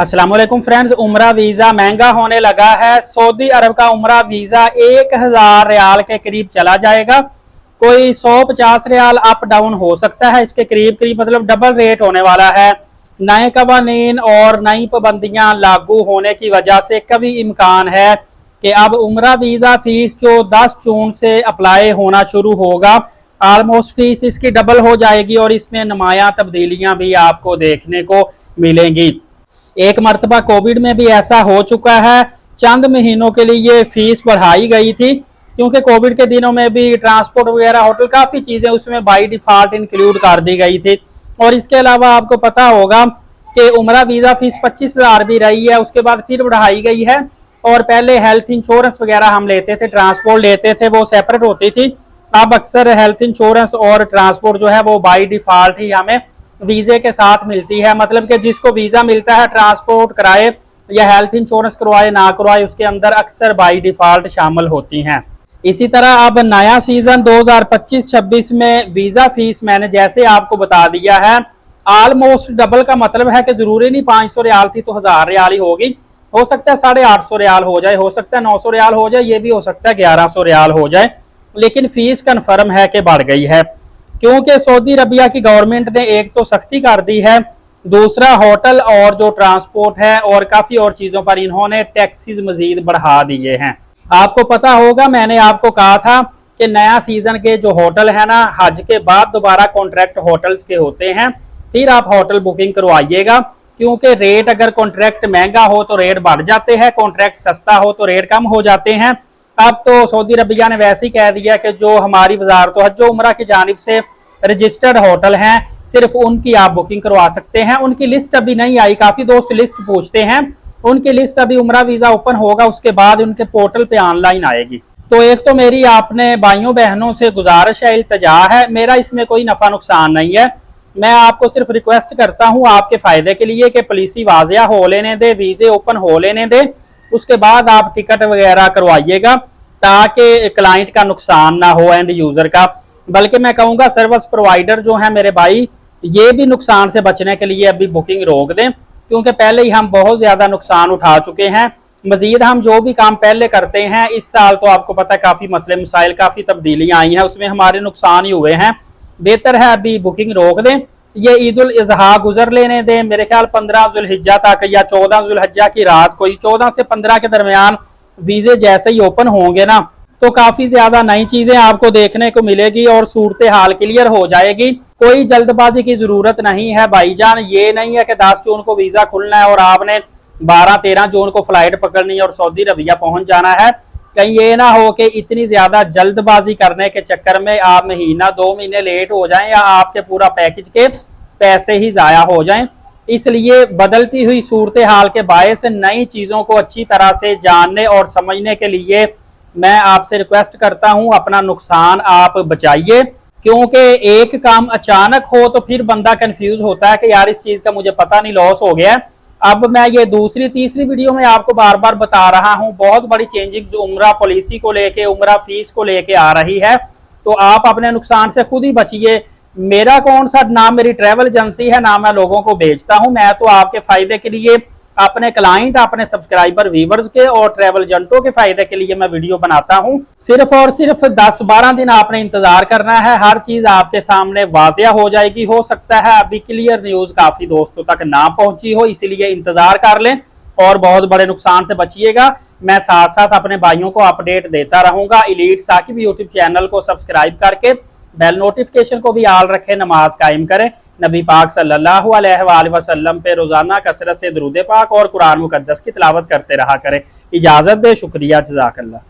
अस्सलाम वालेकुम फ्रेंड्स, उम्रा वीज़ा महंगा होने लगा है। सऊदी अरब का उम्रा वीज़ा 1000 रियाल के करीब चला जाएगा। कोई 150 रियाल अप डाउन हो सकता है, इसके करीब करीब मतलब डबल रेट होने वाला है। नए कवानीन और नई पाबंदियां लागू होने की वजह से कभी इम्कान है कि अब उम्रा वीज़ा फीस जो 10 जून से अप्लाई होना शुरू होगा, ऑलमोस्ट फीस इसकी डबल हो जाएगी और इसमें नुमायां तब्दीलियां भी आपको देखने को मिलेंगी। एक मरतबा कोविड में भी ऐसा हो चुका है, चंद महीनों के लिए ये फीस बढ़ाई गई थी क्योंकि कोविड के दिनों में भी ट्रांसपोर्ट वगैरह होटल काफ़ी चीज़ें उसमें बाई डिफ़ॉल्ट इंक्लूड कर दी गई थी। और इसके अलावा आपको पता होगा कि उम्रा वीज़ा फीस 25,000 भी रही है, उसके बाद फिर बढ़ाई गई है। और पहले हेल्थ इंश्योरेंस वगैरह हम लेते थे, ट्रांसपोर्ट लेते थे, वो सेपरेट होती थी। अब अक्सर हेल्थ इंश्योरेंस और ट्रांसपोर्ट जो है वो बाई डिफ़ॉल्ट ही हमें वीज़े के साथ मिलती है। मतलब कि जिसको वीज़ा मिलता है, ट्रांसपोर्ट कराए या हेल्थ इंश्योरेंस करवाए ना करवाए, उसके अंदर अक्सर बाई डिफ़ॉल्ट शामिल होती हैं। इसी तरह अब नया सीज़न 2025-26 में वीज़ा फीस मैंने जैसे आपको बता दिया है, ऑलमोस्ट डबल का मतलब है कि ज़रूरी नहीं 500 रियाल थी तो 1000 रियाल ही होगी। हो सकता है 850 रियाल हो जाए, हो सकता है 900 रियाल हो जाए, ये भी हो सकता है 1100 रियाल हो जाए, लेकिन फ़ीस कन्फर्म है कि बढ़ गई है। क्योंकि सऊदी अरबिया की गवर्नमेंट ने एक तो सख्ती कर दी है, दूसरा होटल और जो ट्रांसपोर्ट है और काफ़ी और चीज़ों पर इन्होंने टैक्सेस मजीद बढ़ा दिए हैं। आपको पता होगा, मैंने आपको कहा था कि नया सीज़न के जो होटल है ना, हज के बाद दोबारा कॉन्ट्रैक्ट होटल्स के होते हैं, फिर आप होटल बुकिंग करवाइएगा। क्योंकि रेट अगर कॉन्ट्रैक्ट महंगा हो तो रेट बढ़ जाते हैं, कॉन्ट्रैक्ट सस्ता हो तो रेट कम हो जाते हैं। अब तो सऊदी अरबिया ने वैसे ही कह दिया कि जो हमारी वजारत हज उम्रा की जानिब से रजिस्टर्ड होटल हैं, सिर्फ उनकी आप बुकिंग करवा सकते हैं। उनकी लिस्ट अभी नहीं आई, काफ़ी दोस्त लिस्ट पूछते हैं, उनकी लिस्ट अभी उम्रा वीज़ा ओपन होगा उसके बाद उनके पोर्टल पे ऑनलाइन आएगी। तो एक तो मेरी आपने भाइयों बहनों से गुजारिश है, इल्तजा है, मेरा इसमें कोई नफ़ा नुकसान नहीं है। मैं आपको सिर्फ रिक्वेस्ट करता हूँ आपके फ़ायदे के लिए कि पॉलिसी वाज़िया हो लेने दे, वीज़े ओपन हो लेने दे, उसके बाद आप टिकट वगैरह करवाइएगा ताकि क्लाइंट का नुकसान ना हो, एंड यूज़र का। बल्कि मैं कहूँगा सर्विस प्रोवाइडर जो है मेरे भाई, ये भी नुकसान से बचने के लिए अभी बुकिंग रोक दें, क्योंकि पहले ही हम बहुत ज़्यादा नुकसान उठा चुके हैं। मजीद हम जो भी काम पहले करते हैं, इस साल तो आपको पता है काफ़ी मसले मसाइल, काफ़ी तब्दीलियाँ आई हैं, उसमें हमारे नुकसान ही हुए हैं। बेहतर है अभी बुकिंग रोक दें, ये ईद उल अज़हा गुजर लेने दें। मेरे ख्याल 15 जुल्हिज्जा तक या 14 जुल्हिज्जा की रात, कोई 14 से 15 के दरमियान वीज़े जैसे ही ओपन होंगे ना, तो काफ़ी ज़्यादा नई चीज़ें आपको देखने को मिलेगी और सूरत हाल क्लियर हो जाएगी। कोई जल्दबाजी की ज़रूरत नहीं है भाईजान। ये नहीं है कि 10 जून को वीज़ा खुलना है और आपने 12-13 जून को फ्लाइट पकड़नी है और सऊदी अरबिया पहुंच जाना है। कहीं ये ना हो कि इतनी ज़्यादा जल्दबाजी करने के चक्कर में आप महीना 2 महीने लेट हो जाएं या आपके पूरा पैकेज के पैसे ही ज़ाया हो जाएं। इसलिए बदलती हुई सूरत हाल के बायस नई चीज़ों को अच्छी तरह से जानने और समझने के लिए मैं आपसे रिक्वेस्ट करता हूं, अपना नुकसान आप बचाइए। क्योंकि एक काम अचानक हो तो फिर बंदा कंफ्यूज होता है कि यार इस चीज़ का मुझे पता नहीं, लॉस हो गया। अब मैं ये दूसरी तीसरी वीडियो में आपको बार बार बता रहा हूं, बहुत बड़ी चेंजिंग उम्रा पॉलिसी को लेके, उम्रा फीस को लेके आ रही है, तो आप अपने नुकसान से खुद ही बचिए। मेरा कौन सा, ना मेरी ट्रैवल एजेंसी है, ना मैं लोगों को बेचता हूं, मैं तो आपके फायदे के लिए, अपने क्लाइंट, अपने सब्सक्राइबर व्यूवर्स के और ट्रैवल एजेंटों के फायदे के लिए मैं वीडियो बनाता हूं। सिर्फ और सिर्फ 10-12 दिन आपने इंतजार करना है, हर चीज आपके सामने वाजिया हो जाएगी। हो सकता है अभी क्लियर न्यूज काफी दोस्तों तक ना पहुंची हो, इसलिए इंतजार कर लें और बहुत बड़े नुकसान से बचिएगा। मैं साथ साथ अपने भाइयों को अपडेट देता रहूंगा। एलीट साकिब यूट्यूब चैनल को सब्सक्राइब करके बेल नोटिफिकेशन को भी आल रखें, नमाज कायम करें, नबी पाक सल्लल्लाहु अलैहि वसल्लम पे रोजाना कसरत से दुरूद पाक और कुरान मुकद्दस की तिलावत करते रहा करें। इजाजत दे, शुक्रिया, जज़ाकल्लाह।